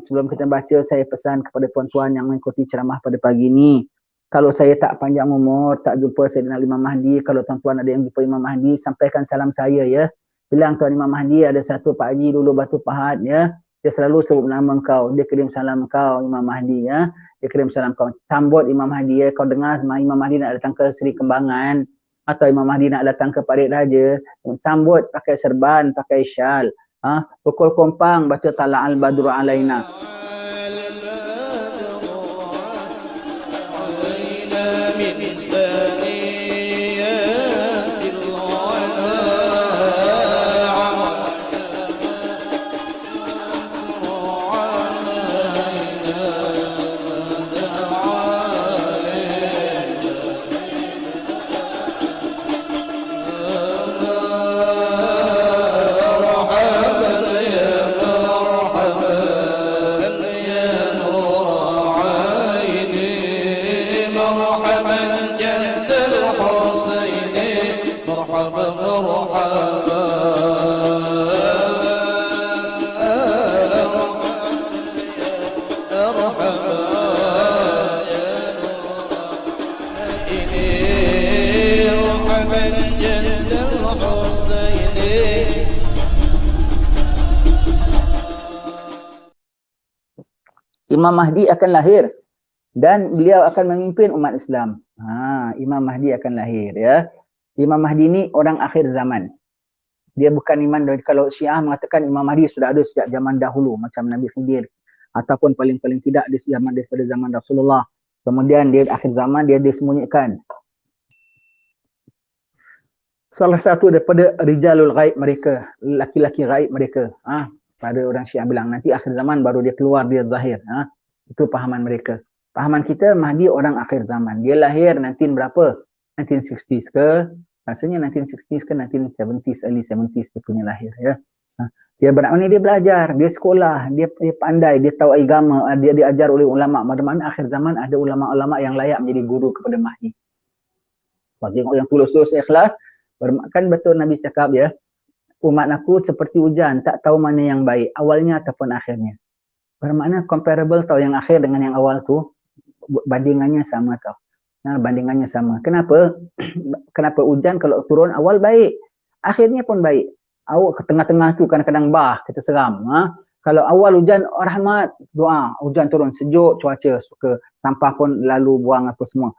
sebelum kita baca, saya pesan kepada tuan-tuan yang mengikuti ceramah pada pagi ni. Kalau saya tak panjang umur, tak jumpa Sayyidina Imam Mahdi, kalau tuan-tuan ada yang jumpa Imam Mahdi, sampaikan salam saya ya. Bilang Tuan Imam Mahdi ada satu Pak Haji dulu Batu Pahat ya. Dia selalu sebut nama kau, dia kirim salam kau Imam Mahdi ya. Dia kirim salam kau. Sambut Imam Mahdi ya. Kau dengar Imam Mahdi nak datang ke Seri Kembangan atau Imam Mahdi nak datang ke Parit Raja, sambut pakai serban, pakai syal. Pukul kompang baca Tala'al Badru Alaina. Imam Mahdi akan lahir dan beliau akan memimpin umat Islam. Imam Mahdi akan lahir ya. Imam Mahdi ni orang akhir zaman. Dia bukan iman, kalau Syiah mengatakan Imam Mahdi sudah ada sejak zaman dahulu macam Nabi Khidir, ataupun paling-paling tidak di zaman daripada zaman Rasulullah. Kemudian dia akhir zaman dia disembunyikan. Salah satu daripada rijalul ghaib mereka, laki-laki ghaib mereka. Pada orang Syiah bilang nanti akhir zaman baru dia keluar, dia zahir. Itu pahaman mereka. Pahaman kita Mahdi orang akhir zaman. Dia lahir 19 berapa? 1960s ke? Rasanya 1960s ke 1970s, early 70s dia punya lahir ya. Dia bermakna dia belajar, dia sekolah, dia pandai, dia tahu agama, dia diajar oleh ulama. Mana-mana akhir zaman ada ulama-ulama yang layak menjadi guru kepada Mahdi. Kalau tengok yang tulus-tulus ikhlas, kan betul Nabi cakap ya, umat aku seperti hujan, tak tahu mana yang baik, awalnya ataupun akhirnya. Bermakna comparable tau, yang akhir dengan yang awal tu, bandingannya sama tau. Bandingannya sama. Kenapa? Kenapa hujan kalau turun awal baik, akhirnya pun baik. Awak ke tengah-tengah tu kadang-kadang kita seram. Kalau awal hujan, rahmat, doa, hujan turun, sejuk, cuaca, suka, sampah pun lalu buang apa semua.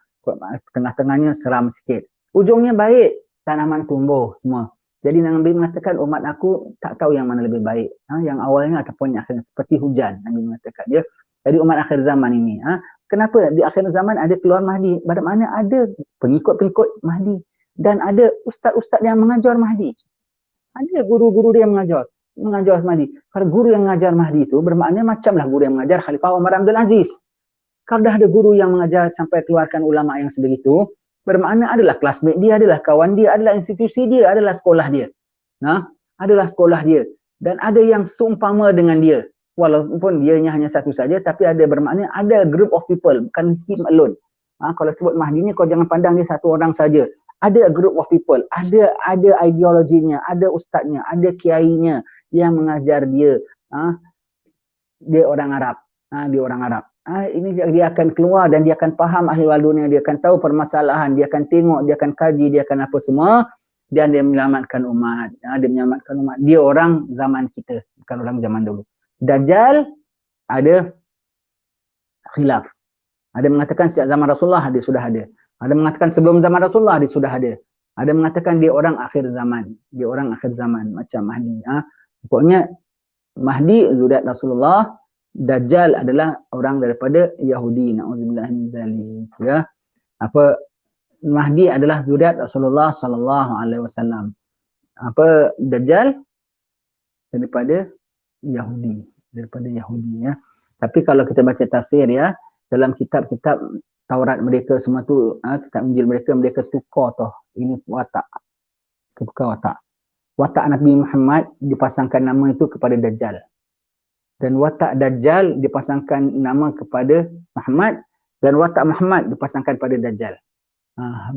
Tengah-tengahnya seram sikit. Ujungnya baik, tanaman tumbuh semua. Jadi Nabi mengatakan umat aku tak tahu yang mana lebih baik. Yang awalnya ataupun yang akhirnya. Seperti hujan Nabi mengatakan. Ya. Jadi umat akhir zaman ini. Kenapa di akhir zaman ada keluar Mahdi? Bermakna ada pengikut-pengikut Mahdi. Dan ada ustaz-ustaz yang mengajar Mahdi. Ada guru-guru dia mengajar Mahdi. Kalau guru yang mengajar Mahdi itu bermakna macamlah guru yang mengajar Khalifah Umar Abdul Aziz. Kalau dah ada guru yang mengajar sampai keluarkan ulama yang sebegitu, bermakna adalah classmate dia, adalah kawan dia, adalah institusi dia, adalah sekolah dia. Adalah sekolah dia. Dan ada yang seumpama dengan dia. Walaupun dianya hanya satu saja, tapi ada bermakna ada group of people, bukan him alone. Kalau sebut Mahdi ni, kau jangan pandang dia satu orang saja. Ada group of people, ada ideologinya, ada ustaznya, ada kiainya yang mengajar dia. Dia orang Arab. Dia orang Arab. Ini dia akan keluar dan dia akan faham ahwal dunia, dia akan tahu permasalahan, dia akan tengok, dia akan kaji, dia akan apa semua, dan dia menyelamatkan umat. Dia menyelamatkan umat. Dia orang zaman kita, bukan orang zaman dulu. Dajjal ada khilaf. Ada mengatakan sejak zaman Rasulullah dia sudah ada. Ada mengatakan sebelum zaman Rasulullah dia sudah ada. Ada mengatakan dia orang akhir zaman. Dia orang akhir zaman macam Mahdi. Pokoknya Mahdi zuriat Rasulullah, Dajjal adalah orang daripada Yahudi. Na'udzubillah min dzalik. Ya. Mahdi adalah zuriat Rasulullah sallallahu alaihi wasallam. Dajjal daripada Yahudi, ya. Tapi kalau kita baca tafsir ya, dalam kitab-kitab Taurat mereka semua tu, kitab Injil mereka tukar tau. Ini watak. Tukar watak. Watak Nabi Muhammad dipasangkan nama itu kepada Dajjal. Dan watak Dajjal dipasangkan nama kepada Muhammad, dan watak Muhammad dipasangkan pada Dajjal.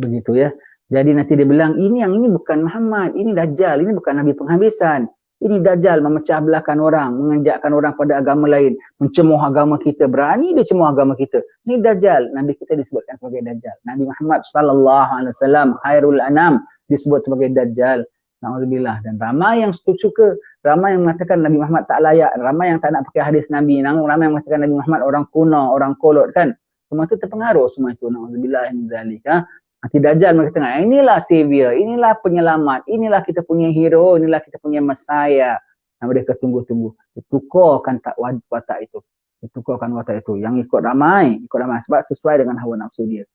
Begitu ya. Jadi nanti dia bilang yang ini bukan Muhammad, ini Dajjal, ini bukan Nabi penghabisan. Ini Dajjal memecah belahkan orang, mengejakkan orang pada agama lain, mencemuh agama kita, berani dia cemuh agama kita. Ini Dajjal, Nabi kita disebutkan sebagai Dajjal. Nabi Muhammad sallallahu alaihi wasallam khairul anam disebut sebagai Dajjal. Nauzubillah. Dan ramai yang suka, ramai yang mengatakan Nabi Muhammad tak layak, ramai yang tak nak pakai hadis Nabi, ramai yang mengatakan Nabi Muhammad orang kuno, orang kolot kan. Semua itu terpengaruh semua itu. Nauzubillah min zalik. Nanti Dajjal mereka tengah, inilah savior, inilah penyelamat, inilah kita punya hero, inilah kita punya Messiah. Yang mereka tunggu-tunggu. Ditukarkan watak itu. Ditukarkan watak itu. Yang ikut ramai sebab sesuai dengan hawa nafsu dia.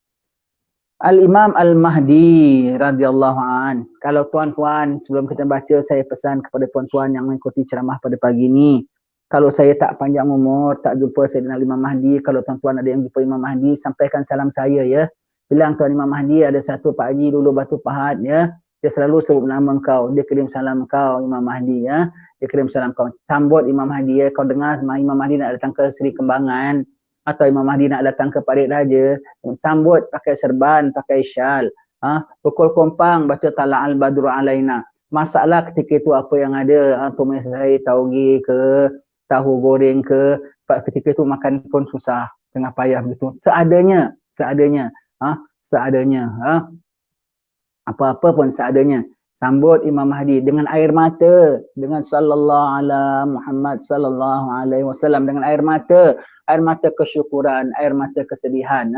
Al-Imam Al-Mahdi radhiyallahu an. Kalau tuan-tuan, sebelum kita baca, saya pesan kepada tuan-tuan yang mengikuti ceramah pada pagi ini. Kalau saya tak panjang umur, tak jumpa Sayyidina Imam Mahdi, kalau tuan-tuan ada yang jumpa Imam Mahdi, sampaikan salam saya ya. Bilang Tuan Imam Mahdi ada satu Pak Haji dulu Batu Pahat ya. Dia selalu sebut nama kau. Dia kirim salam kau Imam Mahdi ya. Dia kirim salam kau. Sambut Imam Mahdi ya. Kau dengar Imam Mahdi nak datang ke Seri Kembangan. Atau Imam Mahdi nak datang ke Parit Raja. Sambut pakai serban, pakai syal. Pukul kompang baca Tala'al Badru Alaina. Masalah ketika itu apa yang ada. Tumis saya tauge ke, tahu goreng ke. Ketika itu makan pun susah. Tengah payah begitu. Seadanya. Seadanya. Apa-apa pun seadanya. Sambut Imam Mahdi dengan air mata, dengan sallallahu ala Muhammad sallallahu alaihi wasallam, dengan air mata kesyukuran, air mata kesedihan.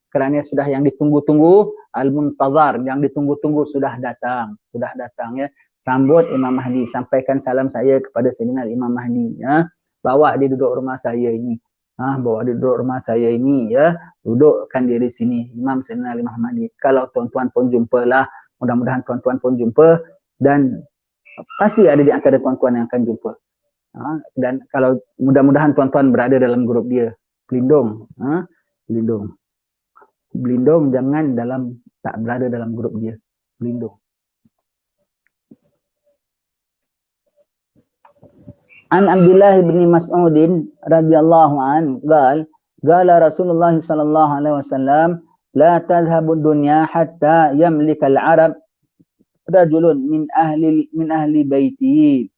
Kerana sudah yang ditunggu-tunggu, al-muntazar, yang ditunggu-tunggu sudah datang ya. Sambut Imam Mahdi, sampaikan salam saya kepada Sayyidina Imam Mahdi ya. Bawa dia duduk rumah saya ini. Bawa dia duduk rumah saya ini ya. Dudukkan dia di sini. Imam Sayyidina Imam Mahdi. Kalau tuan-tuan pun jumpalah. Mudah-mudahan tuan-tuan pun jumpa. Dan pasti ada di antara tuan-tuan yang akan jumpa. Dan kalau mudah-mudahan tuan-tuan berada dalam grup dia. Pelindung. Pelindung jangan tak berada dalam grup dia. Pelindung. An Abdullah bin Mas'udin radhiyallahu an qala Rasulullah sallallahu alaihi wasallam la tadhhabu dunya hatta yamlika al-arab rajulun min ahli baiti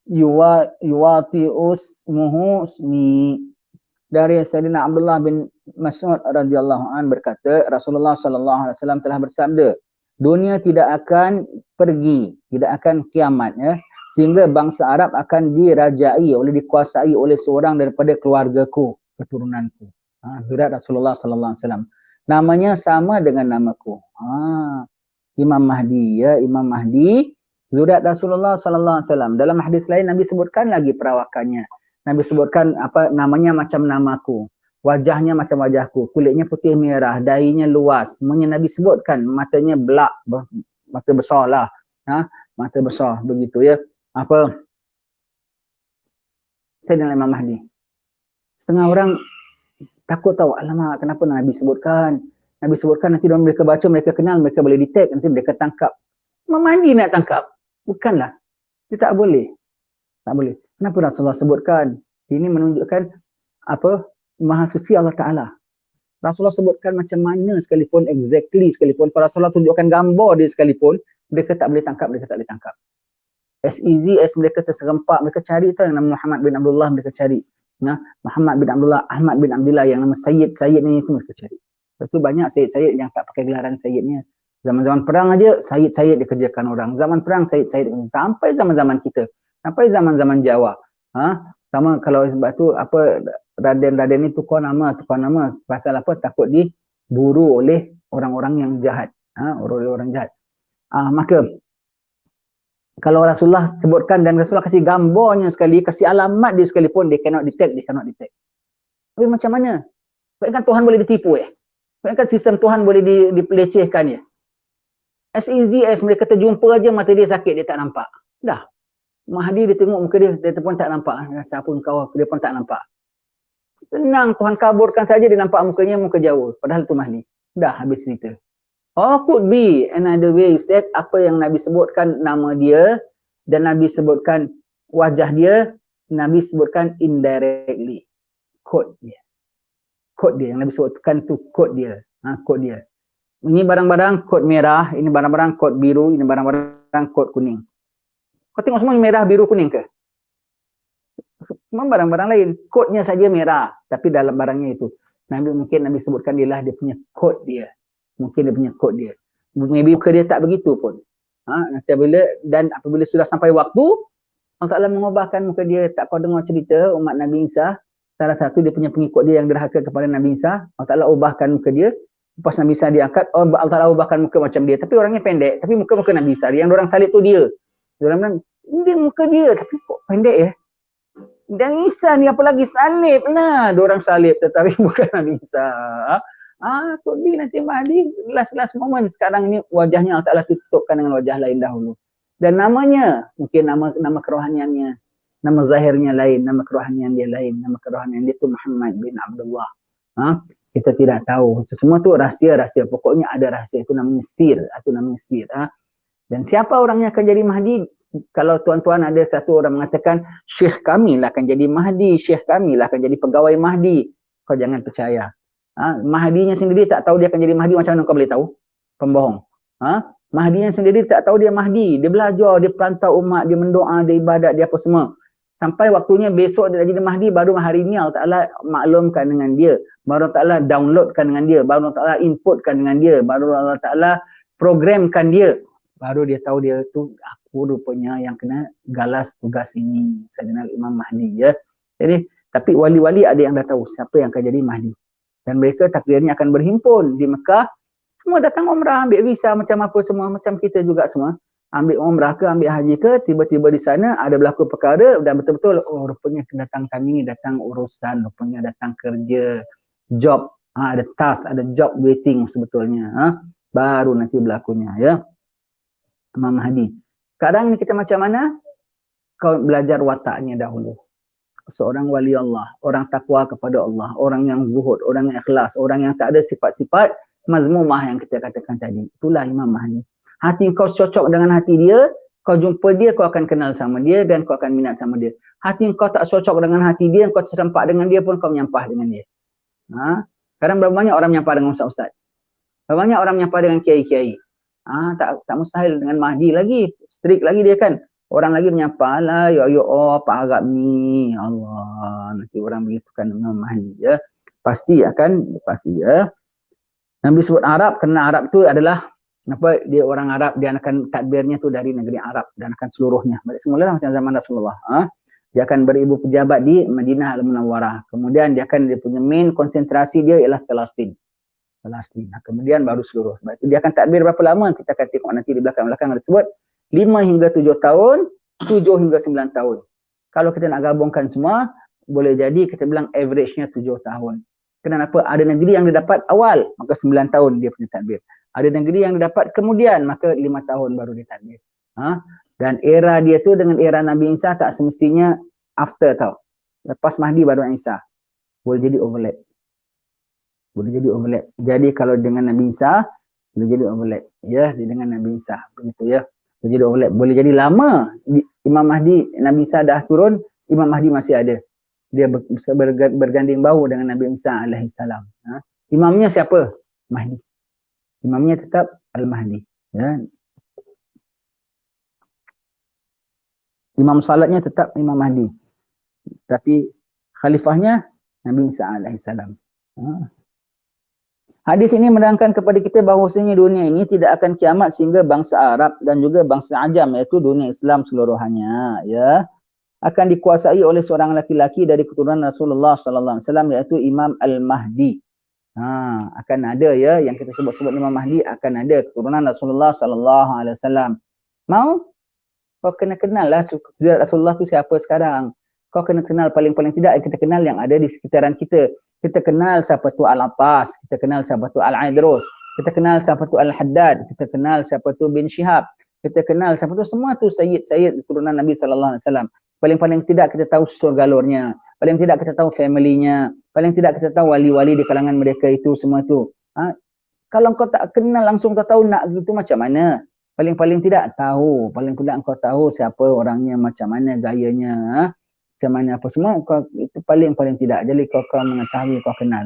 yuwati usmuhu ismi. Dari Sayyidina Abdullah bin Mas'ud radhiyallahu an berkata Rasulullah sallallahu alaihi wasallam telah bersabda, dunia tidak akan pergi, tidak akan kiamat ya. Sehingga bangsa Arab akan dikuasai oleh seorang daripada keluargaku, keturunanku. Surat Rasulullah sallallahu alaihi wasallam. Namanya sama dengan namaku. Imam Mahdi ya, Imam Mahdi. Surat Rasulullah sallallahu alaihi wasallam. Dalam hadis lain Nabi sebutkan lagi perawakannya. Nabi sebutkan namanya macam namaku. Wajahnya macam wajahku, kulitnya putih merah, dahinya luas. Semuanya Nabi sebutkan, matanya belak, mata besar lah. Mata besar begitu ya. Sayyidina Imam Mahdi. Setengah orang takut tahu, alamak kenapa Nabi sebutkan. Nabi sebutkan nanti mereka baca, mereka kenal, mereka boleh detect, nanti mereka tangkap. Imam Mahdi nak tangkap? Bukanlah. Dia tak boleh. Tak boleh. Kenapa Rasulullah sebutkan? Ini menunjukkan Maha suci Allah Ta'ala. Rasulullah sebutkan macam mana sekalipun, exactly sekalipun, kalau Rasulullah tunjukkan gambar dia sekalipun, mereka tak boleh tangkap, mereka tak boleh tangkap. As easy as mereka terserempak, mereka cari tu yang nama Muhammad bin Abdullah, mereka cari. Muhammad bin Abdullah, Ahmad bin Abdullah yang nama Sayyid ni itu mereka cari. Lepas tu banyak Sayyid yang tak pakai gelaran Sayyidnya. Zaman-zaman perang aja Sayyid dikerjakan orang. Zaman perang Sayyid sampai zaman-zaman kita. Sampai zaman-zaman Jawa. Sama kalau sebab tu Raden ni tukar nama pasal apa? Takut diburu oleh orang-orang yang jahat. Orang-orang jahat. Maka kalau Rasulullah sebutkan dan Rasulullah kasih gambarnya sekali, kasih alamat dia sekalipun, they cannot detect. Tapi macam mana? Kan Tuhan boleh ditipu kan sistem Tuhan boleh dipelecehkan ya. As easy as mereka terjumpa aja mata dia sakit, dia tak nampak. Dah. Mahdi dia tengok muka dia pun tak nampak. Siapa kau, dia pun tak nampak. Tenang, Tuhan kaburkan saja dia nampak mukanya, muka jauh. Padahal tu Mahdi. Dah habis cerita. Could be another way is that apa yang Nabi sebutkan nama dia dan Nabi sebutkan wajah dia, Nabi sebutkan indirectly. Kod dia. Yang Nabi sebutkan tu kod dia. Kod dia. Ini barang-barang kod merah, ini barang-barang kod biru, ini barang-barang kod kuning. Kau tengok semua merah, biru, kuning ke? Semua barang-barang lain. Kodnya saja merah. Tapi dalam barangnya itu. Mungkin Nabi sebutkan dia lah dia punya kod dia. Mungkin dia punya kod dia. Maybe muka dia tak begitu pun. Nanti apabila sudah sampai waktu, Allah Ta'ala mengubahkan muka dia. Tak kau dengar cerita umat Nabi Isa. Salah satu dia punya pengikut dia yang derhaka kepada Nabi Isa. Allah Ta'ala ubahkan muka dia. Lepas Nabi Isa diangkat, Allah Ta'ala ubahkan muka macam dia. Tapi orangnya pendek. Tapi muka Nabi Isa. Yang orang salib tu dia. Orang bilang, ini muka dia. Tapi kok pendek ya? Dan Isa ni apa lagi salib lah. Diorang salib tetapi bukan Nabi Isa. Tok D nanti Mahdi last moment sekarang ni wajahnya Allah Ta'ala tutupkan dengan wajah lain dahulu. Dan namanya, mungkin nama kerohaniannya, nama zahirnya lain, nama kerohanian dia lain, nama kerohanian dia tu Muhammad bin Abdullah. Kita tidak tahu. Semua tu rahsia-rahsia. Pokoknya ada rahsia. Itu namanya sir. Dan siapa orangnya akan jadi Mahdi? Kalau tuan-tuan ada satu orang mengatakan syekh kami lah akan jadi Mahdi, syekh kami lah akan jadi pegawai Mahdi, kau jangan percaya. Mahdinya sendiri tak tahu dia akan jadi Mahdi, macam mana kau boleh tahu? Pembohong. Mahdinya sendiri tak tahu dia Mahdi, dia belajar, dia pantau umat, dia mendoa, dia ibadat, dia apa semua. Sampai waktunya besok dia jadi Mahdi, baru hari ini Allah Ta'ala maklumkan dengan dia, baru Allah Ta'ala downloadkan dengan dia, baru Allah Ta'ala inputkan dengan dia, baru Allah Ta'ala programkan dia. Baru dia tahu dia tu aku rupanya yang kena galas tugas ini. Sayyidina Imam Mahdi ya. Jadi tapi wali-wali ada yang dah tahu siapa yang akan jadi Mahdi. Dan mereka takdirnya akan berhimpun di Mekah. Semua datang umrah, ambil visa macam apa semua, macam kita juga semua. Ambil umrah ke, ambil haji ke, tiba-tiba di sana ada berlaku perkara dan betul-betul rupanya datang kami, datang urusan, rupanya datang kerja, job, ada task, ada job waiting sebetulnya. Baru nanti berlakunya ya. Imam Mahdi. Sekarang ni kita macam mana? Kau belajar wataknya dahulu. Seorang wali Allah, orang takwa kepada Allah, orang yang zuhud, orang yang ikhlas, orang yang tak ada sifat-sifat mazmumah yang kita katakan tadi. Itulah Imam Mahdi. Hati kau cocok dengan hati dia, kau jumpa dia, kau akan kenal sama dia dan kau akan minat sama dia. Hati kau tak cocok dengan hati dia, kau serempak dengan dia pun kau menyampah dengan dia. Sekarang berapa banyak orang menyampah dengan ustaz-ustaz? Berapa banyak orang menyampah dengan kiai-kiai? Tak mustahil dengan Mahdi lagi, strict lagi dia kan. Orang lagi menyapa lah, ya apa Arab ni, Allah, nanti orang begitukan dengan Mahdi ya. Pasti ya. Nabi sebut Arab, kerana Arab tu adalah apa, dia orang Arab, dia akan takbirnya tu dari negeri Arab dan akan seluruhnya. Balik semula macam zaman Rasulullah. Dia akan beribu pejabat di Madinah Al-Munawwarah. Kemudian dia punya main konsentrasi dia ialah Palestin. Kemudian baru seluruh. Sebab itu dia akan takbir berapa lama? Kita akan tengok nanti di belakang-belakang ada sebut 5 hingga 7 tahun, 7 hingga 9 tahun. Kalau kita nak gabungkan semua, boleh jadi kita bilang average-nya 7 tahun. Kenapa? Ada negeri yang dia dapat awal, maka 9 tahun dia punya takbir. Ada negeri yang dia dapat kemudian, maka 5 tahun baru dia takbir. Dan era dia tu dengan era Nabi Isa tak semestinya after tau. Lepas Mahdi baru Isa. Boleh jadi overlap. Jadi kalau dengan Nabi Isa boleh jadi overlap ya, dengan Nabi Isa begitu ya. Boleh jadi overlap, boleh jadi lama Imam Mahdi, Nabi Isa dah turun, Imam Mahdi masih ada. Dia berganding bahu dengan Nabi Isa alaihi salam. Imamnya siapa? Mahdi. Imamnya tetap Al-Mahdi ya. Imam salatnya tetap Imam Mahdi. Tapi khalifahnya Nabi Isa alaihi salam. Hadis ini menerangkan kepada kita bahawasanya dunia ini tidak akan kiamat sehingga bangsa Arab dan juga bangsa Ajam, iaitu dunia Islam seluruhannya ya, akan dikuasai oleh seorang laki-laki dari keturunan Rasulullah sallallahu alaihi wasallam, iaitu Imam Al-Mahdi. Akan ada ya, yang kita sebut-sebut Imam Mahdi akan ada keturunan Rasulullah sallallahu alaihi wasallam. Mau? Kau kena kenal lah Rasulullah tu siapa sekarang. Kau kena kenal paling-paling tidak kita kenal yang ada di sekitaran kita. Kita kenal siapa tu Al-Abbas, kita kenal siapa tu Al-Aidrus, kita kenal siapa tu Al-Haddad, kita kenal siapa tu bin Shihab, kita kenal siapa tu, semua tu sayyid-sayyid keturunan Nabi sallallahu alaihi wasallam. Paling-paling tidak kita tahu susur galurnya, paling tidak kita tahu family-nya, paling tidak kita tahu wali-wali di kalangan mereka itu semua tu. Kalau kau tak kenal langsung kau tahu nak gitu macam mana? Paling-paling tidak tahu, paling tidak kau tahu siapa orangnya, macam mana gayanya, macam mana apa semua, kau itu paling-paling tidak. Jadi kau mengetahui, kau kenal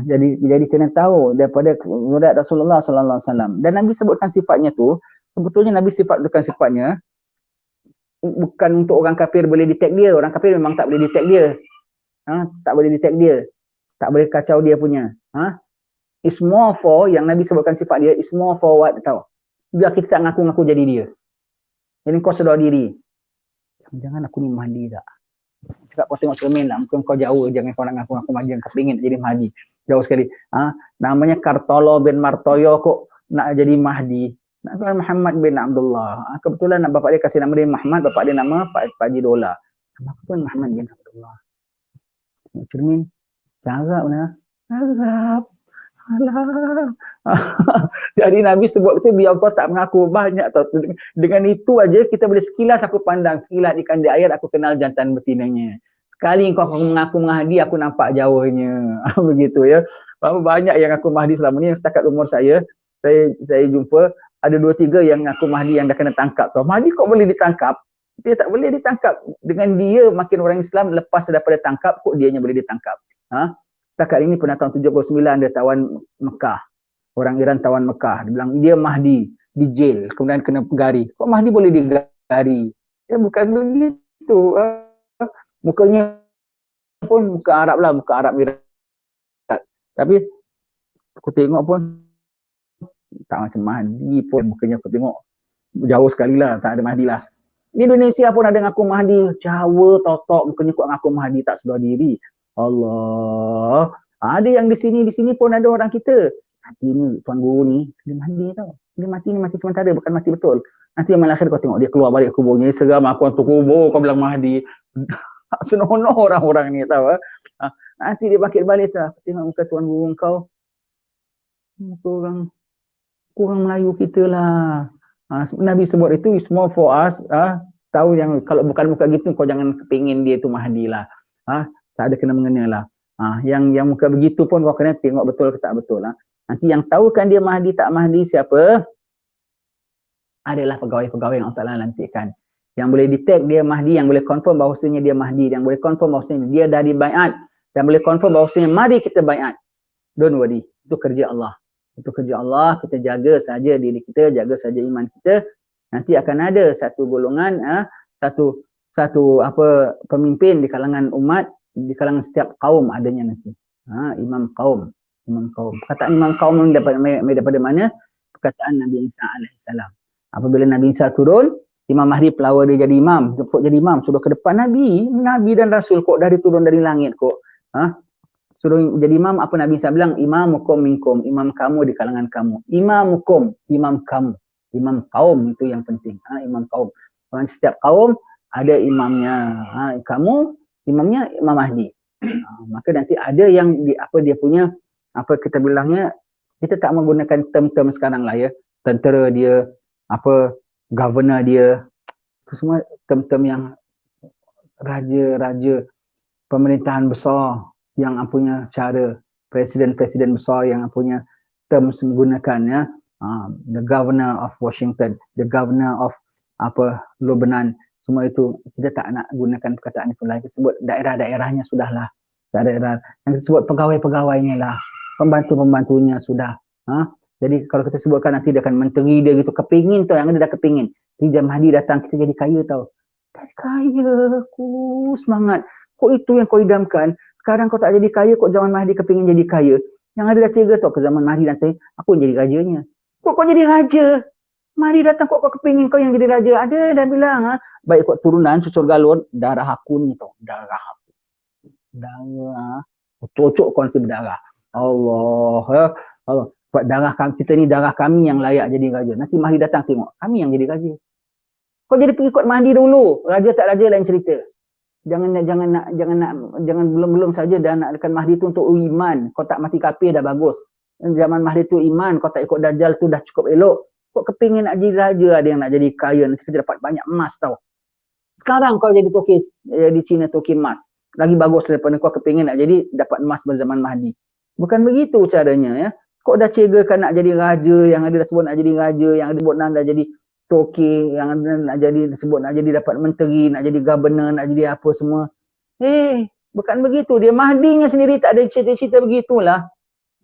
jadi kena tahu daripada murid Rasulullah sallallahu alaihi wasallam. Dan Nabi sebutkan sifatnya tu, sebetulnya Nabi sebutkan sifatnya bukan untuk orang kafir boleh detect dia. Orang kafir memang tak boleh detect dia. Tak boleh detect dia. Tak boleh kacau dia punya. It's more for, yang Nabi sebutkan sifat dia, it's more for what, tahu? Biar kita tak ngaku-ngaku jadi dia. Jadi kau sedar diri. Jangan aku ni Mahdi tak. Cakap kau tengok cermin lah. Mungkin kau jauh. Jangan kau nak ngaku-ngaku Mahdi. Kau ingin jadi Mahdi. Jauh sekali. Namanya Kartolo bin Martoyo kok nak jadi Mahdi. Nak Muhammad bin Abdullah. Kebetulan bapak dia kasih nama dia Muhammad. Bapak dia nama Pak Haji Dola. Nama aku pun Muhammad bin Abdullah. Tengok cermin. Jarab lah. Jarab. Alah. Jadi Nabi sebut itu biar kau tak mengaku banyak tau. Dengan itu aja kita boleh sekilas aku pandang, sekilas ikan di air aku kenal jantan betinanya. Sekali kau mengaku Mahdi aku nampak jauhnya. Begitu ya. Berapa banyak yang aku Mahdi selama ni, yang setakat umur saya jumpa ada 2-3 yang aku Mahdi yang dah kena tangkap tau. Mahdi kok boleh ditangkap? Dia tak boleh ditangkap. Dengan dia makin orang Islam lepas daripada tangkap kok dianya boleh ditangkap. Setakat ini pernah tahun 79 dia tawan Mekah. Orang Iran tawan Mekah. Dia bilang dia Mahdi di jail. Kemudian kena pegari. Kok Mahdi boleh digari? Ya bukan begitu. Mukanya pun muka Arab lah. Muka Arab Iran. Tapi aku tengok pun tak macam Mahdi pun. Mukanya aku tengok jauh sekali lah. Tak ada Mahdi lah. Di Indonesia pun ada ngaku Mahdi. Jawa, totok. Mukanya kok ngaku Mahdi tak sedar diri. Allah. Ada yang di sini pun ada orang kita. Tapi ni tuan guru ni, dia Mahdi tau. Dia mati ni mati sementara, bukan mati betul. Nanti yang akhir kau tengok dia keluar balik kuburnya, seram aku tu kubur, kau bilang Mahdi. Senonoh orang-orang ni tahu. Nanti dia bangkit balik tak. Tengok muka tuan guru kau. Kurang Melayu kita lah. Nabi sebut itu is more for us. Tahu yang kalau bukan muka gitu kau jangan kepingin dia tu Mahdi lah. Tak ada kena mengena lah. Yang muka begitu pun kau kena tengok betul ke tak betul lah. Nanti yang tahukan dia Mahdi tak Mahdi siapa? Adalah pegawai-pegawai yang Allah Ta'ala lantikkan. Yang boleh detect dia Mahdi, yang boleh confirm bahawasanya dia Mahdi, yang boleh confirm bahawasanya dia dari bai'at, dan boleh confirm bahawasanya mari kita bai'at. Don't worry. Itu kerja Allah. Itu kerja Allah. Kita jaga saja diri kita, jaga saja iman kita. Nanti akan ada satu golongan, satu pemimpin di kalangan umat, di kalangan setiap kaum adanya nanti. Imam kaum. Perkataan imam kaum ini daripada mana? Perkataan Nabi Isa alaihissalam. Apabila Nabi Isa turun, Imam Mahdi pelawar dia jadi imam. Kok jadi imam? Sudah ke depan Nabi dan Rasul kok dari turun dari langit kok. Suruh jadi imam, apa Nabi Isa bilang? Imamukum minkum, imam kamu di kalangan kamu. Imamukum, imam kamu. Imam kaum itu yang penting. Imam kaum. Setiap kaum ada imamnya. Kamu imamnya Imam Mahdi. Maka nanti ada yang dia punya kita bilangnya, kita tak menggunakan term-term sekarang lah ya. Tentera dia, governor dia, itu semua term-term yang raja-raja pemerintahan besar yang punya cara, presiden-presiden besar yang punya terms menggunakan ya. The governor of Washington, the governor of Lebanon, semua itu kita tak nak gunakan perkataan itu lagi. Sebut daerah-daerahnya sudahlah. Daerah yang disebut pegawai-pegawainya lah. Pembantu-pembantunya sudah. Jadi kalau kita sebutkan nanti dia akan menteri dia gitu. Kepingin tau, yang ada dah kepingin. Rijal Mahdi datang kita jadi kaya tau. Kaya, aku semangat. Kok itu yang kau idamkan? Sekarang kau tak jadi kaya, kok zaman Mahdi kepingin jadi kaya. Yang ada dah cega tau ke zaman Mahdi nanti, aku jadi rajanya. Kok kau jadi raja? Mahdi datang kok kau kepingin kau yang jadi raja? Ada dah bilang, baik kau turunan, susur galon, darah aku ni tau. Darah aku. Darah. Cocok kau nanti berdarah. Allah. Sebab darah kita ni darah kami yang layak jadi raja. Nanti Mahdi datang tengok, kami yang jadi raja. Kau jadi pergi ikut Mahdi dulu. Raja tak raja lain cerita. Jangan belum saja dah nakkan Mahdi tu untuk iman. Kau tak mati kafir dah bagus. Zaman Mahdi tu iman, kau tak ikut Dajjal tu dah cukup elok. Kau kepingin nak jadi raja, ada yang nak jadi kaya, nanti kita dapat banyak emas tau. Sekarang kau jadi toki, di China toki emas. Lagi bagus daripada kau kepingin nak jadi dapat emas berzaman Mahdi. Bukan begitu caranya ya. Kau dah cegakan nak jadi raja, yang ada dah sebut nak jadi raja, yang ada sebut nak jadi toki, yang ada nak jadi sebut nak jadi dapat menteri, nak jadi governor, nak jadi apa semua. Bukan begitu. Dia Mahdinya sendiri tak ada cita-cita begitulah.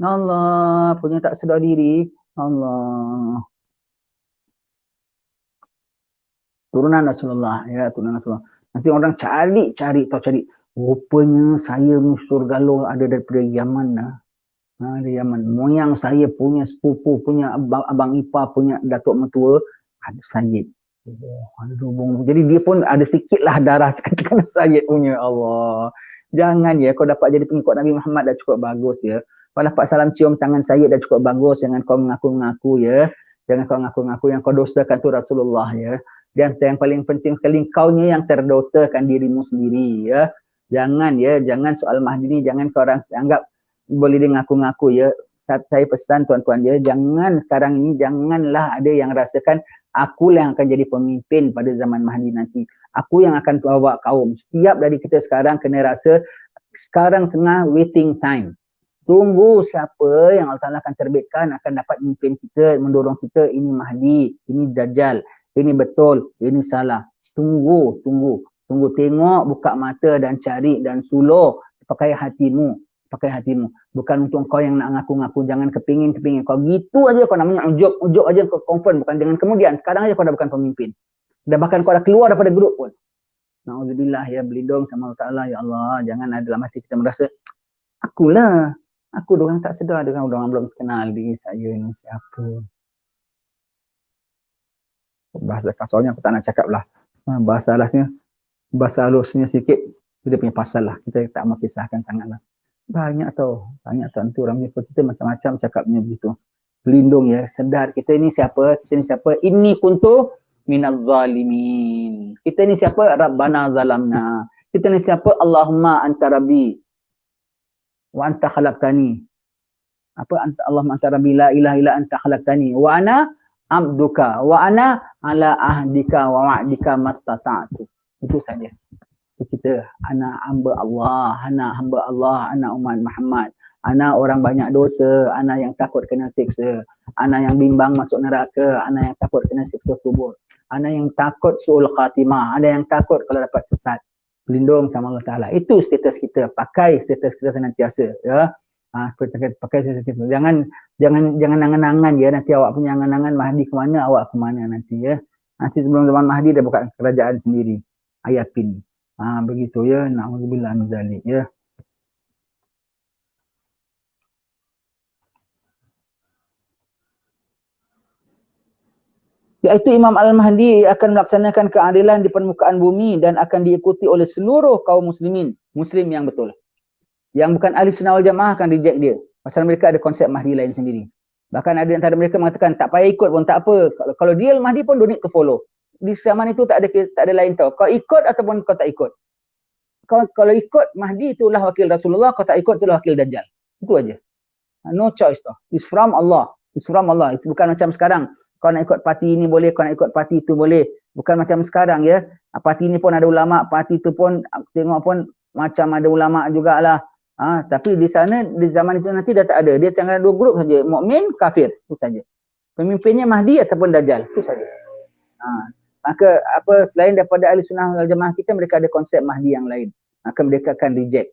Allah punya tak sedar diri. Allah. Turunan Rasulullah, ya, turunan Rasulullah. Nanti orang cari. Rupanya saya ni surga Allah ada daripada Yaman lah. Dari Yaman. Moyang saya punya sepupu, punya abang ipar, punya datuk mertua, ada Sayyid. Oh, ada hubung. Jadi dia pun ada sikit lah darah katakan Sayyid punya. Allah. Jangan ya, kau dapat jadi pengikut Nabi Muhammad dah cukup bagus ya. Kau dapat salam cium tangan Sayyid dah cukup bagus. Jangan kau mengaku-ngaku ya. Jangan kau mengaku-ngaku yang kau dosakan tu Rasulullah ya. Dan yang paling penting sekali, kaunya yang terdosakan dirimu sendiri ya. Jangan soal Mahdi ni, jangan kau orang anggap boleh dia ngaku-ngaku ya. Saya pesan tuan-tuan ya, jangan sekarang ini, janganlah ada yang rasakan aku yang akan jadi pemimpin pada zaman Mahdi nanti. Aku yang akan bawa kaum. Setiap dari kita sekarang kena rasa, sekarang tengah waiting time. Tunggu siapa yang Allah Ta'ala akan terbitkan, akan dapat memimpin kita, mendorong kita, ini Mahdi, ini Dajjal, ini betul, ini salah. Tunggu, tengok, buka mata dan cari dan suluh, pakai hatimu. Bukan untuk kau yang nak ngaku-ngaku, jangan kepingin. Kau gitu aja kau namanya ujub aja kau confirm, bukan dengan kemudian. Sekarang aja kau dah bukan pemimpin. Dah bahkan kau dah keluar daripada grup pun. Na'udzubillah ya, berlindung sama Allah Ta'ala, ya Allah. Jangan ada dalam hati kita merasa, aku dorang tak sedar, dorang belum kenal diri saya ni siapa. Bahasa kasarnya aku tak nak cakap lah. Bahasa halusnya sikit, dia punya pasal lah. Kita tak mau kisahkan sangat lah. Banyak nanti orang menyebut kita macam-macam cakapnya begitu. Berlindung ya, sedar kita ni siapa, inni kuntu minaz zalimin. Kita ni siapa? Rabbana zalamna. Kita ni siapa? Allahumma anta rabbi wa anta khalaqtani. Allahumma anta rabbi la ilaha illa anta khalaqtani wa ana abduka wa ana ala ahdika wa wa'dika mastata'tu. Itu saja. Kita anak hamba Allah, anak umat Muhammad, anak orang banyak dosa, anak yang takut kena siksa, anak yang bimbang masuk neraka, anak yang takut kena siksa kubur, anak yang takut su'ul khatimah, ada yang takut kalau dapat sesat. Berlindung sama Allah Ta'ala. Itu status kita, pakai status kita senantiasa ya. Pakai status kita. Jangan angan-angan ya, nanti awak punya angan-angan Mahdi ke mana, awak ke mana nanti ya. Nanti sebelum zaman Mahdi dah buka kerajaan sendiri. Ayapin. Begitu ya, na'udzubillah min dzalik ya. Iaitu Imam Al-Mahdi akan melaksanakan keadilan di permukaan bumi dan akan diikuti oleh seluruh kaum muslimin, muslim yang betul. Yang bukan ahli sunnah wal jamaah akan reject dia. Pasal mereka ada konsep Mahdi lain sendiri. Bahkan ada antara mereka mengatakan tak payah ikut pun tak apa. Kalau dia Al-Mahdi pun don't need to follow. Di zaman itu tak ada lain tau. Kau ikut ataupun kau tak ikut. Kalau ikut Mahdi itulah wakil Rasulullah, kau tak ikut itulah wakil Dajjal. Itu aja. No choice tau. It's from Allah. It's bukan macam sekarang. Kau nak ikut parti ini boleh, kau nak ikut parti itu boleh. Bukan macam sekarang ya. Parti ini pun ada ulama, parti itu pun tengok pun macam ada ulama jugalah. Tapi di sana, di zaman itu nanti dah tak ada. Dia tinggal dua grup saja. Mukmin, kafir. Itu saja. Pemimpinnya Mahdi ataupun Dajjal. Itu saja. Maka selain daripada ahli sunnah wal jamaah kita, mereka ada konsep Mahdi yang lain. Maka mereka akan reject.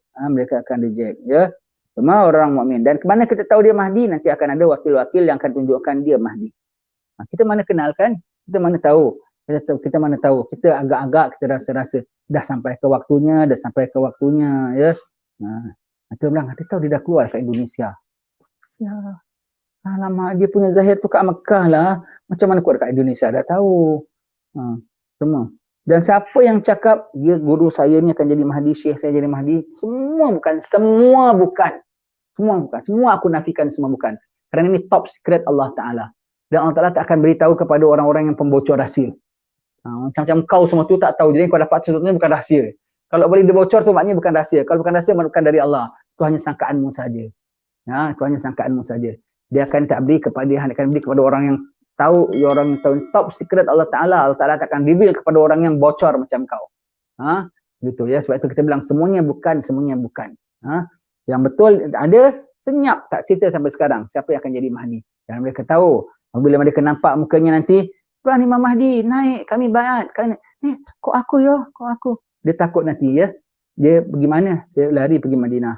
Ya. Semua orang mukmin. Dan kemana kita tahu dia Mahdi? Nanti akan ada wakil-wakil yang akan tunjukkan dia Mahdi. Kita mana kenal kan? Kita mana tahu? Kita mana tahu? Kita agak-agak kita rasa-rasa dah sampai ke waktunya ya. Kita bilang, kita tahu dia dah keluar ke Indonesia. Ya. Alamak, dia punya zahir tu kat Mekah lah. Macam mana keluar kat Indonesia? Dah tahu. Semua. Dan siapa yang cakap dia guru saya ni akan jadi Mahdi, syekh saya jadi Mahdi, semua bukan. Semua aku nafikan, semua bukan. Kerana ini top secret Allah Ta'ala. Dan Allah Ta'ala tak akan beritahu kepada orang-orang yang pembocor rahsia. Macam-macam kau semua tu tak tahu. Jadi kau dapat sesuatu ni bukan rahsia. Kalau boleh dibocor tu maknanya bukan rahsia. Kalau bukan rahsia, bukan dari Allah. Itu hanya sangkaanmu saja. Itu hanya sangkaanmu saja. Dia akan tak beri kepada orang yang tahu, orang yang tahu top secret Allah Ta'ala. Allah Ta'ala tak akan reveal kepada orang yang bocor macam kau. Gitu ya. Sebab itu kita bilang semuanya bukan. Yang betul ada, senyap tak cerita sampai sekarang siapa yang akan jadi Mahdi. Dan mereka tahu apabila mereka nampak mukanya nanti, Tuan Imam Mahdi naik, kami bayat, kok aku. Dia takut nanti ya. Dia pergi mana? Dia lari pergi Madinah.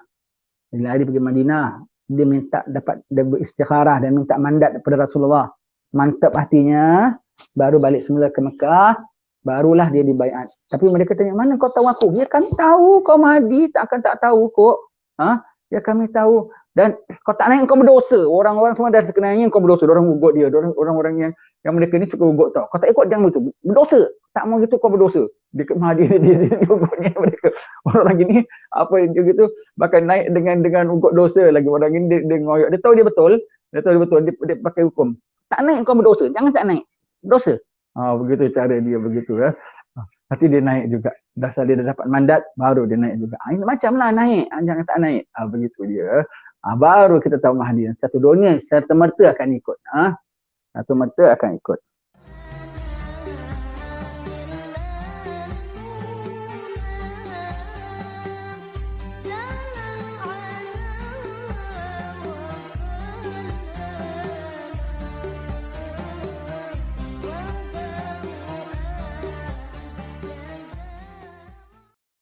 Dia minta dapat beristikharah dan minta mandat daripada Rasulullah. Mantap hatinya, baru balik semula ke Mekah. barulah dia dibaiat. Tapi mereka tanya, mana kau tahu aku? Ya kami tahu kau Mahdi, takkan tak tahu kok. Ha? Ya kami tahu. Dan kau tak naik kau berdosa. Orang-orang semua dah sekenanya kau berdosa. Orang ugut dia. Orang-orang yang mereka ni suka ugut tau. Kau tak ikut jangan begitu. Berdosa. Tak mau gitu kau berdosa. Dia Mahdi dia ugutnya mereka. Orang gini apa dia gitu bahkan naik dengan ugut dosa lagi. Orang ini dia ngoyak. Dia tahu dia betul. Dia pakai hukum. Tak naik kau berdosa. Jangan tak naik. Berdosa. Begitu cara dia begitu ya. Nanti dia naik juga. Dasar dia dah dapat mandat, baru dia naik juga. Ini macam lah naik, jangan tak naik. Begitu dia. Baru kita tahu Mahdi. Satu dunia serta merta akan ikut. Satu merta akan ikut.